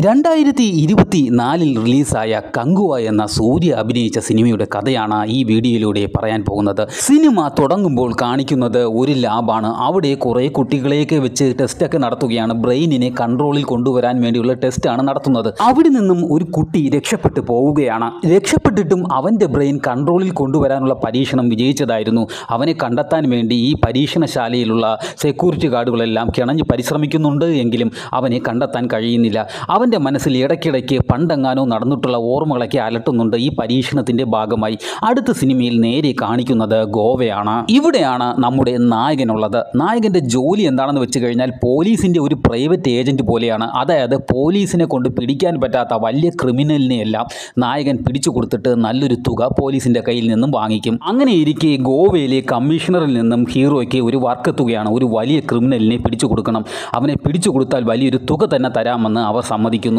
2024 റിലീസായ കങ്കുവ എന്ന സൂര്യ അഭിനയിച്ച സിനിമയുടെ കഥയാണ് ഈ വീഡിയോയിലൂടെ പറയാൻ പോകുന്നത്. സിനിമ തുടങ്ങുമ്പോൾ കാണിക്കുന്നത് ഒരു ലാബാണ്. അവിടെ കുറേ കുട്ടികളെയൊക്കെ വെച്ച് ടെസ്റ്റൊക്കെ നടത്തുകയാണ്. ബ്രെയിനിനെ കൺട്രോളിൽ കൊണ്ടുവരാൻ വേണ്ടിയുള്ള ടെസ്റ്റാണ് നടത്തുന്നത്. അവിടെ നിന്നും ഒരു കുട്ടി രക്ഷപ്പെട്ടു പോവുകയാണ്. രക്ഷപ്പെട്ടിട്ടും അവൻ്റെ ബ്രെയിൻ കൺട്രോളിൽ കൊണ്ടുവരാനുള്ള പരീക്ഷണം വിജയിച്ചതായിരുന്നു. അവനെ കണ്ടെത്താൻ വേണ്ടി ഈ പരീക്ഷണശാലയിലുള്ള സെക്യൂരിറ്റി ഗാർഡുകളെല്ലാം കിണഞ്ഞ് പരിശ്രമിക്കുന്നുണ്ട് എങ്കിലും അവനെ കണ്ടെത്താൻ കഴിയുന്നില്ല. അവൻ്റെ മനസ്സിൽ ഇടയ്ക്കിടയ്ക്ക് പണ്ടെങ്ങാനോ നടന്നിട്ടുള്ള ഓർമ്മകളൊക്കെ അലട്ടുന്നുണ്ട്. ഈ പരീക്ഷണത്തിൻ്റെ ഭാഗമായി അടുത്ത സിനിമയിൽ നേരെ കാണിക്കുന്നത് ഗോവയാണ്. ഇവിടെയാണ് നമ്മുടെ നായകനുള്ളത്. നായകൻ്റെ ജോലി എന്താണെന്ന് വെച്ച് കഴിഞ്ഞാൽ പോലീസിൻ്റെ ഒരു പ്രൈവറ്റ് ഏജൻറ്റ് പോലെയാണ്. അതായത് പോലീസിനെ കൊണ്ട് പിടിക്കാൻ പറ്റാത്ത വലിയ ക്രിമിനലിനെയെല്ലാം നായകൻ പിടിച്ചു കൊടുത്തിട്ട് നല്ലൊരു തുക പോലീസിൻ്റെ കയ്യിൽ നിന്നും വാങ്ങിക്കും. അങ്ങനെ ഇരിക്കെ ഗോവയിലെ കമ്മീഷണറിൽ നിന്നും ഹീറോയ്ക്ക് ഒരു വർക്കെത്തുകയാണ്. ഒരു വലിയ ക്രിമിനലിനെ പിടിച്ചു കൊടുക്കണം. അവനെ പിടിച്ചു കൊടുത്താൽ വലിയൊരു തുക തന്നെ തരാമെന്ന് അവർ സമ്മതിക്കുന്നു.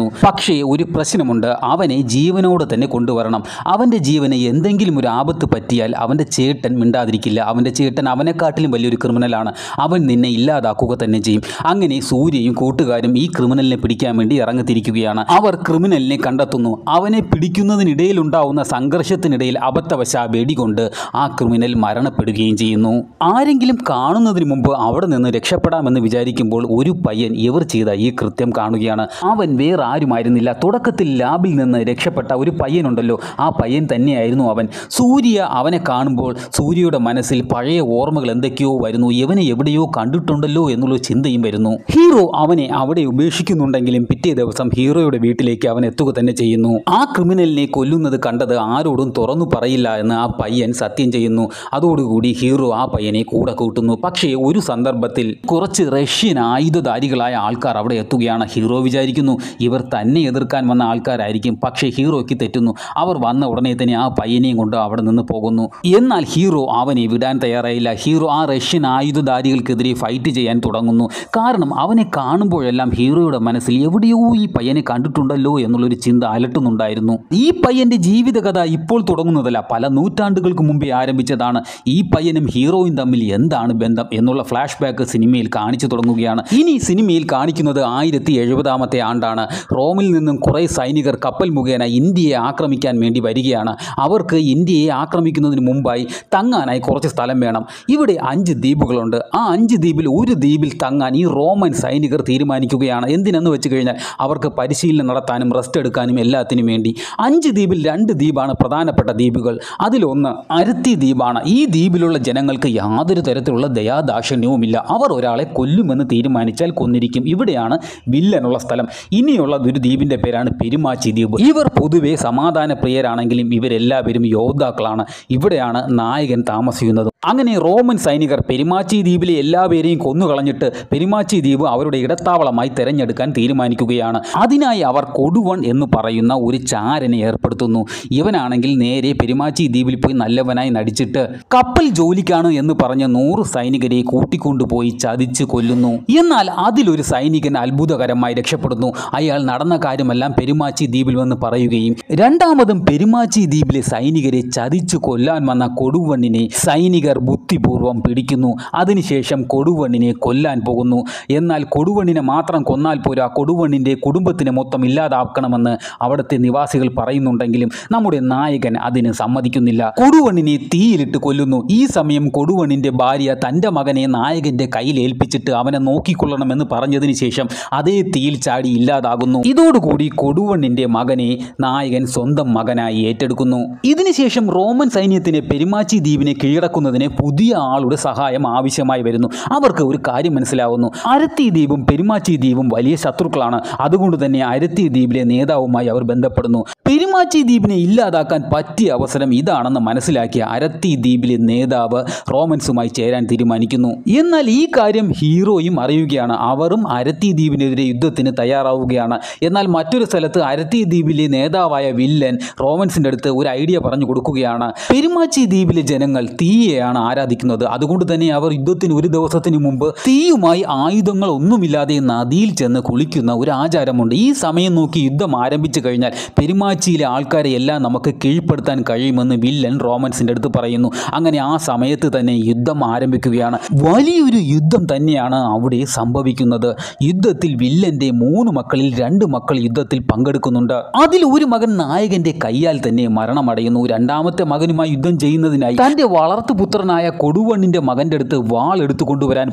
പക്ഷേ ഒരു പ്രശ്നമുണ്ട്. അവനെ ജീവനോട് തന്നെ കൊണ്ടുവരണം. അവൻ്റെ ജീവന് എന്തെങ്കിലും ഒരു ആപത്ത് പറ്റിയാൽ അവൻ്റെ ചേട്ടൻ മിണ്ടാതിരിക്കില്ല. അവൻ്റെ ചേട്ടൻ അവനെക്കാട്ടിലും വലിയൊരു ക്രിമിനലാണ്. അവൻ നിന്നെ ഇല്ലാതാക്കുക തന്നെ ചെയ്യും. അങ്ങനെ സൂര്യയും കൂട്ടുകാരും ഈ ക്രിമിനലിനെ പിടിക്കാൻ വേണ്ടി ഇറങ്ങിത്തിരിക്കുകയാണ്. അവർ ക്രിമിനലിനെ കണ്ടെത്തുന്നു. അവനെ പിടിക്കുന്നതിനിടയിലുണ്ടാവുന്ന സംഘർഷത്തിനിടയിൽ അബദ്ധവശാ വെടികൊണ്ട് ആ ക്രിമിനൽ മരണപ്പെടുകയും ചെയ്യുന്നു. ആരെങ്കിലും കാണുന്നതിന് മുമ്പ് അവിടെ നിന്ന് രക്ഷപ്പെടാമെന്ന് വിചാരിക്കുമ്പോൾ ഒരു പയ്യൻ ഇവർ ചെയ്ത ഈ കൃത്യം കാണുകയാണ്. അവൻ വേറെ ആരുമായിരുന്നില്ല. തുടക്കത്തിൽ ലാബിൽ നിന്ന് രക്ഷപ്പെട്ട ഒരു പയ്യനുണ്ടല്ലോ, ആ പയ്യൻ തന്നെയായിരുന്നു അവൻ. സൂര്യ അവനെ കാണുമ്പോൾ സൂര്യയുടെ മനസ്സിൽ പഴയ ഓർമ്മകൾ എന്തൊക്കെയോ വരുന്നു. ഇവനെ എവിടെയോ കണ്ടിട്ടുണ്ടല്ലോ എന്നുള്ള ചിന്തയും വരുന്നു. ഹീറോ അവനെ അവിടെ ഉപേക്ഷിക്കുന്നുണ്ടെങ്കിലും പിറ്റേ ദിവസം ഹീറോയുടെ വീട്ടിലേക്ക് അവൻ എത്തുക തന്നെ ചെയ്യുന്നു. ആ ക്രിമിനലിനെ കൊല്ലുന്നത് കണ്ടത് ആരോടും തുറന്നു പറയില്ല എന്ന് ആ പയ്യൻ സത്യം ചെയ്യുന്നു. അതോടുകൂടി ഹീറോ ആ പയ്യനെ കൂടെ കൂട്ടുന്നു. പക്ഷേ ഒരു സന്ദർഭത്തിൽ കുറച്ച് റഷ്യൻ ആയുധധാരികളായ ആൾക്കാർ അവിടെ എത്തുകയാണ്. ഹീറോ വിചാരിക്കുന്നു ഇവർ തന്നെ എതിർക്കാൻ വന്ന ആൾക്കാരായിരിക്കും. പക്ഷേ ഹീറോയ്ക്ക് തെറ്റുന്നു. അവർ വന്ന ഉടനെ തന്നെ ആ പയ്യനെയും കൊണ്ട് അവിടെ നിന്ന് പോകുന്നു. എന്നാൽ ഹീറോ അവനെ വിടാൻ തയ്യാറായില്ല. ഹീറോ ആ റഷ്യൻ ആയുധധാരികൾക്കെതിരെ ഫൈറ്റ് ചെയ്യാൻ തുടങ്ങുന്നു. കാരണം അവനെ കാണുമ്പോഴെല്ലാം ഹീറോയുടെ മനസ്സിൽ എവിടെയോ ഈ പയ്യനെ കണ്ടിട്ടുണ്ടല്ലോ എന്നുള്ളൊരു ചിന്ത അലട്ടുന്നുണ്ടായിരുന്നു. ഈ പയ്യൻ്റെ ജീവിതകഥ ഇപ്പോൾ തുടങ്ങുന്നതല്ല, പല നൂറ്റാണ്ടുകൾക്ക് മുമ്പേ ആരംഭിച്ചതാണ്. ഈ പയ്യനും ഹീറോയും തമ്മിൽ എന്താണ് ബന്ധം എന്നുള്ള ഫ്ലാഷ് ബാക്ക് സിനിമയിൽ കാണിച്ചു തുടങ്ങുകയാണ്. ഇനി സിനിമയിൽ കാണിക്കുന്നത് 1070 ആണ്ടാണ്. റോമിൽ നിന്നും കുറേ സൈനികർ കപ്പൽ മുഖേന ഇന്ത്യയെ ആക്രമിക്കാൻ വേണ്ടി വരികയാണ്. അവർക്ക് ഇന്ത്യയെ ആക്രമിക്കുന്നതിന് മുമ്പായി തങ്ങാനായി കുറച്ച് സ്ഥലം വേണം. ഇവിടെ 5 ദ്വീപുകളുണ്ട്. ആ 5 ദ്വീപിൽ ഒരു ദ്വീപിൽ തങ്ങാൻ ഈ റോമൻ സൈനികർ തീരുമാനിക്കുകയാണ്. എന്തിനെന്ന് വെച്ച് കഴിഞ്ഞാൽ അവർക്ക് പരിശീലനം നടത്താനും റെസ്റ്റ് എടുക്കാനും എല്ലാത്തിനും വേണ്ടി. 5 ദ്വീപിൽ 2 ദ്വീപാണ് പ്രധാനപ്പെട്ട ദ്വീപുകൾ. അതിലൊന്ന് അരത്തി ദ്വീപാണ്. ഈ ദ്വീപിലുള്ള ജനങ്ങൾക്ക് യാതൊരു തരത്തിലുള്ള ദയാദാക്ഷിണ്യവുമില്ല. അവർ ഒരാളെ കൊല്ലുമെന്ന് തീരുമാനിച്ചാൽ കൊന്നിരിക്കും. ഇവിടെയാണ് വില്ലനുള്ള സ്ഥലം. ഇനിയുള്ള ഒരു ദ്വീപിൻ്റെ പേരാണ് പെരുമാച്ചി ദ്വീപ്. ഇവർ പൊതുവെ സമാധാന പ്രിയരാണെങ്കിലും ഇവരെല്ലാവരും യോദ്ധാക്കളാണ്. ഇവിടെയാണ് നായകൻ താമസിക്കുന്നത്. അങ്ങനെ റോമൻ സൈനികർ പെരുമാച്ചി ദ്വീപിലെ എല്ലാവരെയും കൊന്നുകളഞ്ഞിട്ട് പെരുമാച്ചി ദ്വീപ് അവരുടെ ഇടത്താവളമായി തിരഞ്ഞെടുക്കാൻ തീരുമാനിക്കുകയാണ്. അതിനായി അവർ കൊടുവൺ എന്ന് പറയുന്ന ഒരു ചാരനെ ഏർപ്പെടുത്തുന്നു. ഇവനാണെങ്കിൽ നേരെ പെരുമാച്ചി ദ്വീപിൽ പോയി നല്ലവനായി നടിച്ചിട്ട് കപ്പൽ ജോലിക്കാണ് എന്ന് പറഞ്ഞ് 100 സൈനികരെ കൂട്ടിക്കൊണ്ടുപോയി ചതിച്ച് കൊല്ലുന്നു. എന്നാൽ അതിലൊരു സൈനികൻ അത്ഭുതകരമായി രക്ഷപ്പെടുന്നു. അയാൾ നടന്ന കാര്യമെല്ലാം പെരുമാച്ചി ദ്വീപിൽ വന്ന് പറയുകയും രണ്ടാമതും പെരുമാച്ചി ദ്വീപിലെ സൈനികരെ ചതിച്ചു കൊല്ലാൻ വന്ന കൊടുവണ്ണിനെ സൈനികർ ബുദ്ധിപൂർവം പിടിക്കുന്നു. അതിനുശേഷം കൊടുവണ്ണിനെ കൊല്ലാൻ പോകുന്നു. എന്നാൽ കൊടുവണ്ണിനെ മാത്രം കൊന്നാൽ പോരാ, കൊടുവണ്ണിൻ്റെ കുടുംബത്തിനെ മൊത്തം ഇല്ലാതാക്കണമെന്ന് അവിടുത്തെ നിവാസികൾ പറയുന്നുണ്ടെങ്കിലും നമ്മുടെ നായകൻ അതിന് സമ്മതിക്കുന്നില്ല. കൊടുവണ്ണിനെ തീയിലിട്ട് കൊല്ലുന്നു. ഈ സമയം കൊടുവണ്ണിൻ്റെ ഭാര്യ തൻ്റെ മകനെ നായകൻ്റെ കയ്യിൽ ഏൽപ്പിച്ചിട്ട് അവനെ നോക്കിക്കൊള്ളണമെന്ന് പറഞ്ഞതിന് ശേഷം അതേ തീയിൽ ചാടി ഇല്ലാതാകുന്നു. ഇതോടുകൂടി കൊടുവണ്ണിൻ്റെ മകനെ നായകൻ സ്വന്തം മകനായി ഏറ്റെടുക്കുന്നു. ഇതിനുശേഷം റോമൻ സൈന്യത്തിന് പെരുമാച്ചി ദ്വീപിനെ കീഴടക്കുന്നതിന് പുതിയ ആളുടെ സഹായം ആവശ്യമായി വരുന്നു. അവർക്ക് ഒരു കാര്യം മനസ്സിലാവുന്നു. അരത്തി ദ്വീപും പെരുമാച്ചി ദ്വീപും വലിയ ശത്രുക്കളാണ്. അതുകൊണ്ട് തന്നെ അരത്തി ദ്വീപിലെ നേതാവുമായി അവർ ബന്ധപ്പെടുന്നു. പെരുമാച്ചി ദ്വീപിനെ ഇല്ലാതാക്കാൻ പറ്റിയ അവസരം ഇതാണെന്ന് മനസ്സിലാക്കിയ അരത്തി ദ്വീപിലെ നേതാവ് റോമൻസുമായി ചേരാൻ തീരുമാനിക്കുന്നു. എന്നാൽ ഈ കാര്യം ഹീറോയും അറിയുകയാണ്. അവരും അരത്തി ദ്വീപിനെതിരെ യുദ്ധത്തിന് തയ്യാറാവുകയാണ്. എന്നാൽ മറ്റൊരു സ്ഥലത്ത് അരത്തി ദ്വീപിലെ നേതാവായ വില്ലൻ റോമൻസിൻ്റെ അടുത്ത് ഒരു ഐഡിയ പറഞ്ഞു കൊടുക്കുകയാണ്. പെരുമാച്ചി ദ്വീപിലെ ജനങ്ങൾ തീയെ ദേവതയെയാണ് ആരാധിക്കുന്നത്. അതുകൊണ്ട് തന്നെ അവർ യുദ്ധത്തിന് ഒരു ദിവസത്തിന് മുമ്പ് തീയുമായി ആയുധങ്ങൾ ഒന്നുമില്ലാതെ നദിയിൽ ചെന്ന് കുളിക്കുന്ന ഒരു ആചാരമുണ്ട്. ഈ സമയം നോക്കി യുദ്ധം ആരംഭിച്ചു കഴിഞ്ഞാൽ പെരുമാച്ചിയിലെ ആൾക്കാരെ എല്ലാം നമുക്ക് കീഴ്പ്പെടുത്താൻ കഴിയുമെന്ന് വില്ലൻ റോമൻസിൻ്റെ അടുത്ത് പറയുന്നു. അങ്ങനെ ആ സമയത്ത് തന്നെ യുദ്ധം ആരംഭിക്കുകയാണ്. വലിയൊരു യുദ്ധം തന്നെയാണ് അവിടെ സംഭവിക്കുന്നത്. യുദ്ധത്തിൽ വില്ലൻ്റെ 3 മക്കളിൽ 2 മക്കൾ യുദ്ധത്തിൽ പങ്കെടുക്കുന്നുണ്ട്. അതിൽ ഒരു മകൻ നായകന്റെ കയ്യാൽ തന്നെ മരണമടയുന്നു. രണ്ടാമത്തെ മകനുമായി യുദ്ധം ചെയ്യുന്നതിനായി തന്റെ വളർത്തുപുത്രനായ കൊടുവണ്ണിന്റെ മകന്റെ അടുത്ത് വാൾ എടുത്തു കൊണ്ടുവരാൻ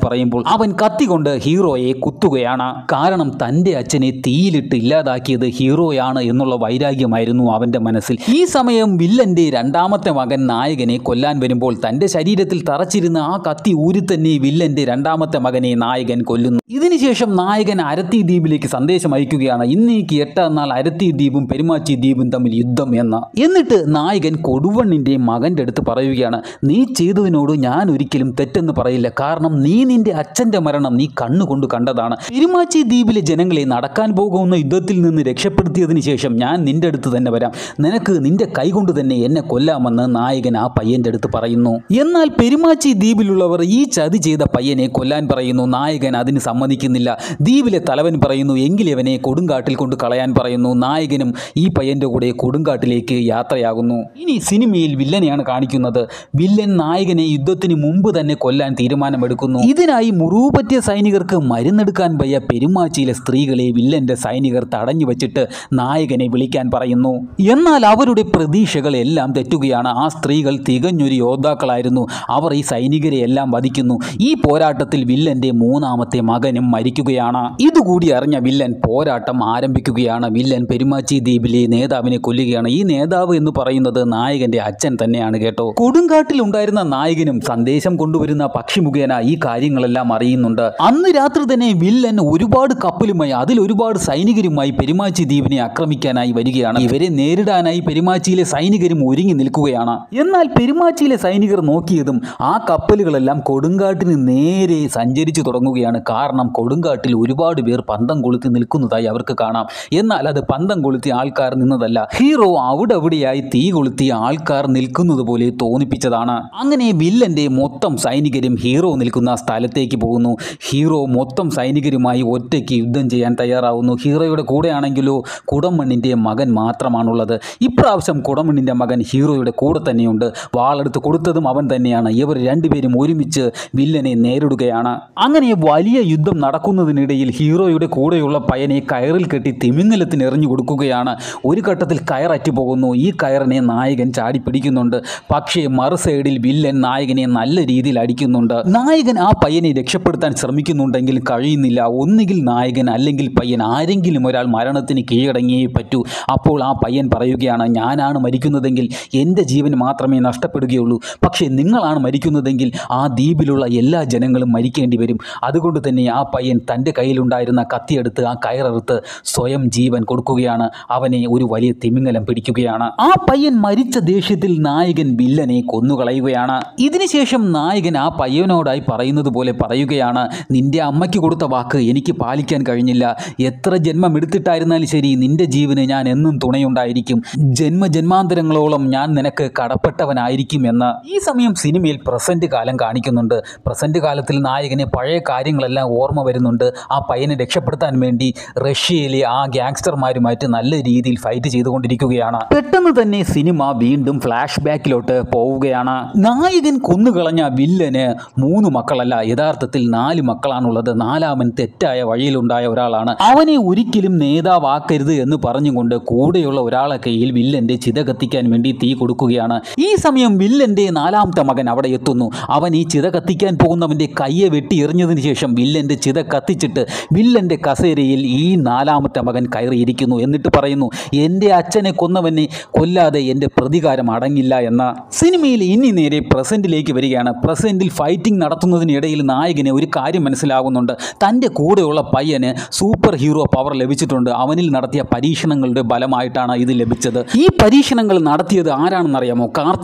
പറയുമ്പോൾ അവൻ കത്തികൊണ്ട് ഹീറോയെ കുത്തുകയാണ്. കാരണം തന്റെ അച്ഛനെ തീയിലിട്ട് ഇല്ലാതാക്കിയത് ഹീറോയാണ് എന്നുള്ള വൈരാഗ്യമായിരുന്നു അവന്റെ മനസ്സിൽ. ഈ സമയം വില്ലന്റെ രണ്ടാമത്തെ മകൻ നായകനെ കൊല്ലാൻ വരുമ്പോൾ തന്റെ ശരീരത്തിൽ തറച്ചിരുന്ന ആ കത്തി ഊരി തന്നെ വില്ലന്റെ രണ്ടാമത്തെ മകനെ നായകൻ കൊല്ലുന്നു. ഇതിനുശേഷം നായകൻ അരത്തി ദ്വീപിലേക്ക് സന്ദേശം അയക്കുകയാണ്. ഇന്നേക്ക് 8 നാൾ അരത്തി ദ്വീപും പെരുമാച്ചി ദ്വീപും തമ്മിൽ യുദ്ധം എന്ന്. എന്നിട്ട് നായകൻ കൊടുവണ്ണിന്റെ മകന്റെ അടുത്ത് പറയുകയാണ്, നീ ചെയ്തതിനോട് ഞാൻ ഒരിക്കലും തെറ്റെന്ന് പറയില്ല. കാരണം നീ നിന്റെ അച്ഛന്റെ മരണം നീ കണ്ണുകൊണ്ട് കണ്ടതാണ്. പെരുമാച്ചി ദ്വീപിലെ ജനങ്ങളെ നടക്കാൻ പോകുന്ന യുദ്ധത്തിൽ നിന്ന് രക്ഷപ്പെടുത്തിയതിനു ശേഷം ഞാൻ നിന്റെ അടുത്ത് തന്നെ വരാം. നിനക്ക് നിന്റെ കൈകൊണ്ട് തന്നെ എന്നെ കൊല്ലാമെന്ന് നായകൻ ആ പയ്യന്റെ അടുത്ത് പറയുന്നു. എന്നാൽ പെരുമാച്ചി ദ്വീപിലുള്ളവർ ഈ ചതി ചെയ്ത പയ്യനെ കൊല്ലാൻ പറയുന്നു. നായകൻ അതിന് സമ്മതിക്കുന്നില്ല. ദ്വീപിലെ തലവൻ പറയുന്നു എങ്കിലവനെ കൊടുങ്കാട്ടിൽ കൊണ്ട് കളയാൻ പറയുന്നു. നായകനും ഈ പയ്യന്റെ കൂടെ കൊടുങ്കാട്ടിലേക്ക് യാത്രയാകുന്നു. ഇനി സിനിമയിൽ വില്ലനെയാണ് കാണിക്കുന്നത്. വില്ലൻ നായകനെ യുദ്ധത്തിന് മുമ്പ് തന്നെ കൊല്ലാൻ തീരുമാനമെടുക്കുന്നു. ഇതിനായി മുറിവ് പറ്റിയ സൈനികർക്ക് മരുന്നെടുക്കാൻ വയ്യ പെരുമാച്ചിയിലെ സ്ത്രീകളെ വില്ലന്റെ സൈനികർ തടഞ്ഞു വെച്ചിട്ട് നായകനെ വിളിക്കാൻ പറയുന്നു. എന്നാൽ അവരുടെ പ്രതീക്ഷകൾ എല്ലാം തെറ്റുകയാണ്. ആ സ്ത്രീകൾ തികഞ്ഞൊരു യോദ്ധാക്കളായിരുന്നു. അവർ ഈ സൈനികരെ എല്ലാം വധിക്കുന്നു. ഈ പോരാട്ടത്തിൽ വില്ലന്റെ 3ാമത്തെ മകനും മരിക്കുകയാണ്. ഇതുകൂടി അറിഞ്ഞ വില്ലൻ പോരാട്ടം ആരംഭിക്കുകയാണ്. വില്ലൻ പെരുമാച്ചി ദ്വീപിലെ നേതാവിനെ കൊല്ലുകയാണ്. ഈ നേതാവ് എന്ന് പറയുന്നത് നായകന്റെ അച്ഛൻ തന്നെയാണ് കേട്ടോ. കൊടുങ്കാട്ടിൽ ഉണ്ടായിരുന്ന നായകനും സന്ദേശം കൊണ്ടുവരുന്ന പക്ഷി മുഖേന ഈ കാര്യങ്ങളെല്ലാം അറിയുന്നുണ്ട്. അന്ന് രാത്രി തന്നെ വില്ലൻ ഒരുപാട് കപ്പലുമായി അതിൽ ഒരുപാട് സൈനികരുമായി പെരുമാച്ചി ദ്വീപിനെ ആക്രമിക്കാനായി വരികയാണ്. ഇവരെ നേരിടാനായി പെരുമാച്ചിയിലെ സൈനികരും ഒരുങ്ങി നിൽക്കുകയാണ്. എന്നാൽ പെരുമാച്ചിയിലെ സൈനികർ നോക്കിയതും ആ കപ്പലുകളെല്ലാം കൊടുങ്കാട്ടിന് നേരെ സഞ്ചരിച്ചു തുടങ്ങുകയാണ്. കാരണം കൊടുങ്കാട്ടിൽ ഒരുപാട് പേർ പന്തം കൊളുത്തി നിൽക്കുന്നതായി അവർക്ക് കാണാം. എന്നാൽ അത് പന്തം കൊളുത്തി ആൾക്കാർ നിന്നതല്ല. ഹീറോ അവിടെയായി തീ കൊളുത്തി ആൾക്കാർ നിൽക്കുന്നത് പോലെ തോന്നിപ്പിച്ചതാണ്. അങ്ങനെ വില്ലന്റെ മൊത്തം സൈനികരും ഹീറോ നിൽക്കുന്ന സ്ഥലത്തേക്ക് പോകുന്നു. ഹീറോ മൊത്തം സൈനികരുമായി ഒറ്റയ്ക്ക് യുദ്ധം ചെയ്യാൻ തയ്യാറാവുന്നു. ഹീറോയുടെ കൂടെയാണെങ്കിലോ കുടമണ്ണിന്റെ മകൻ മാത്രമാണുള്ളത്. ഇപ്രാവശ്യം കുടമണ്ണിന്റെ മകൻ ഹീറോയുടെ കൂടെ തന്നെയുണ്ട്. വാളെടുത്ത് കൊടുത്തതും അവൻ തന്നെയാണ്. ഇവർ രണ്ടുപേരും ഒരുമിച്ച് വില്ലനെ നേരിടുകയാണ്. അങ്ങനെ വലിയ യുദ്ധം നടക്കുന്നതിനിടയിൽ ഹീറോയുടെ കൂടെയുള്ള പയ്യനെ കയറിൽ കെട്ടി തിമിംഗലത്തിന് എറിഞ്ഞു കൊടുക്കുകയാണ്. ഒരു ഘട്ടത്തിൽ കയററ്റു പോകുന്നു. ഈ കയറിനെ നായകൻ ചാടിപ്പിടിക്കുന്നുണ്ട്. പക്ഷേ മറു സൈഡിൽ വില്ലൻ നായകനെ നല്ല രീതിയിൽ അടിക്കുന്നുണ്ട്. നായകൻ ആ പയ്യനെ രക്ഷപ്പെടുത്താൻ ശ്രമിക്കുന്നുണ്ടെങ്കിൽ കഴിയുന്നില്ല. ഒന്നുകിൽ നായകൻ അല്ലെങ്കിൽ പയ്യൻ ആരെങ്കിലും ഒരാൾ മരണത്തിന് കീഴടങ്ങിയേ പറ്റൂ. അപ്പോൾ ആ പയ്യൻ പറയുകയാണ്, ഞാനാണ് മരിക്കുന്നതെങ്കിൽ എൻ്റെ ജീവൻ മാത്രമേ നഷ്ടപ്പെടുകയുള്ളൂ. പക്ഷേ നിങ്ങളാണ് മരിക്കുന്നതെങ്കിൽ ആ ദ്വീപിലുള്ള എല്ലാ ജനങ്ങളും മരിക്കേണ്ടി വരും. അതുകൊണ്ട് തന്നെ ആ പയ്യൻ തൻ്റെ കയ്യിലുണ്ടായിരുന്ന കത്തിയെടുത്ത് ആ കയറെടുത്ത് സ്വയം ജീവൻ കൊടുക്കുകയാണ്. അവനെ ഒരു വലിയ തിമിംഗലം പിടിക്കുകയാണ്. ആ പയ്യൻ മരിച്ച ദേഷ്യത്തിൽ നായകൻ വില്ലനെ കൊന്നുകളയുകയാണ്. ഇതിനുശേഷം നായകൻ ആ പയ്യനോടായി പറയുന്നത് പോലെ പറയുകയാണ്, നിന്റെ അമ്മയ്ക്ക് കൊടുത്ത വാക്ക് എനിക്ക് പാലിക്കാൻ കഴിഞ്ഞില്ല. എത്ര ജന്മം എടുത്തിട്ടായിരുന്നാലും ശരി നിന്റെ ജീവന് ഞാൻ എന്നും തുണയുണ്ടായിരിക്കും. ജന്മജന്മാന്തരങ്ങളോളം ഞാൻ നിനക്ക് കടപ്പെട്ടവനായിരിക്കും എന്ന്. ഈ സമയം സിനിമയിൽ പ്രസന്റ് കാലം കാണിക്കുന്നുണ്ട്. പ്രസന്റ് കാലത്തിൽ നായകന് പഴയ കാര്യങ്ങളെല്ലാം ഓർമ്മ വരുന്നുണ്ട്. ആ പയ്യനെ രക്ഷപ്പെടുത്താൻ വേണ്ടി റഷ്യയിലെ ആ ഗ്യാങ്സ്റ്റർമാരുമായിട്ട് നല്ല രീതിയിൽ ഫൈറ്റ് ചെയ്തുകൊണ്ടിരിക്കുകയാണ്. പെട്ടെന്ന് തന്നെ സിനിമ വീണ്ടും ഫ്ലാഷ് ബാക്കിലോട്ട് പോവുകയാണ്. നായകൻ കൊന്നുകളഞ്ഞ വില്ലന് 3 മക്കളല്ല, യഥാർത്ഥത്തിൽ 4 മക്കളാണുള്ളത്. 4ാമൻ തെറ്റായ വഴിയിലുണ്ടായ ഒരാളാണ്. അവനെ ഒരിക്കലും നേതാവാക്കരുത് എന്ന് പറഞ്ഞുകൊണ്ട് കൂടെയുള്ള ഒരാളെ കയ്യിൽ വില്ലന്റെ ചിത കത്തിക്കാൻ വേണ്ടി തീ കൊടുക്കുകയാണ്. ഈ സമയം വില്ലന്റെ 4ാമത്തെ മകൻ അവിടെ എത്തുന്നു. അവൻ ഈ ചിത കത്തിക്കാൻ പോകുന്നവന്റെ കയ്യെ വെട്ടി എറിഞ്ഞതിന് ശേഷം വില്ലന്റെ ചിത കത്തിച്ചിട്ട് വില്ലന്റെ കസേരയിൽ ഈ 4ാമത്തെ മകൻ കയറിയിരിക്കുന്നു. എന്നിട്ട് പറയുന്നു, എൻ്റെ അച്ഛനെ കൊന്നവനെ കൊല്ലാതെ എൻ്റെ പ്രതികാരം അടങ്ങില്ല എന്ന. സിനിമയിൽ ഇനി നേരെ പ്രസന്റിലേക്ക് വരികയാണ്. പ്രസന്റിൽ ഫൈറ്റിംഗ് നടത്തുന്നതിനിടയിൽ നായകന് ഒരു കാര്യം മനസ്സിലാകുന്നുണ്ട്. തൻ്റെ കൂടെയുള്ള പയ്യന് സൂപ്പർ ഹീറോ പവർ ലഭിച്ചിട്ടുണ്ട്. അവനിൽ നടത്തിയ പരീക്ഷണങ്ങളുടെ ഫലമായിട്ടാണ് ഇത് ലഭിച്ചത്. ഈ പരീക്ഷണങ്ങൾ നടത്തിയത് ആരാണെന്നറിയാമോ?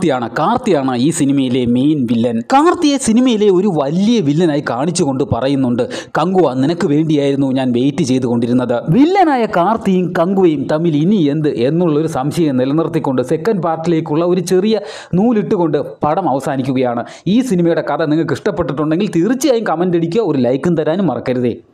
കാർത്തിയാണ് ഈ സിനിമയിലെ മെയിൻ വില്ലൻ. കാർത്തിയെ സിനിമയിലെ ഒരു വലിയ വില്ലനായി കാണിച്ചുകൊണ്ട് പറയുന്നുണ്ട്, കങ്കുവ നിനക്ക് വേണ്ടിയായിരുന്നു ഞാൻ വെയിറ്റ് ചെയ്തുകൊണ്ടിരുന്നത്. വില്ലനായ കാർത്തിയും കങ്കുവയും തമ്മിൽ ഇനി എന്നുള്ളൊരു സംശയം നിലനിർത്തിക്കൊണ്ട് സെക്കൻഡ് പാർട്ടിലേക്കുള്ള ഒരു ചെറിയ നൂലിട്ടുകൊണ്ട് പടം അവസാനിക്കുകയാണ്. ഈ സിനിമയുടെ കഥ നിങ്ങൾക്ക് ഇഷ്ടപ്പെട്ടിട്ടുണ്ടെങ്കിൽ തീർച്ചയായും കമൻ്റ് അടിക്കുക, ഒരു ലൈക്കും തരാനും മറക്കരുതേ.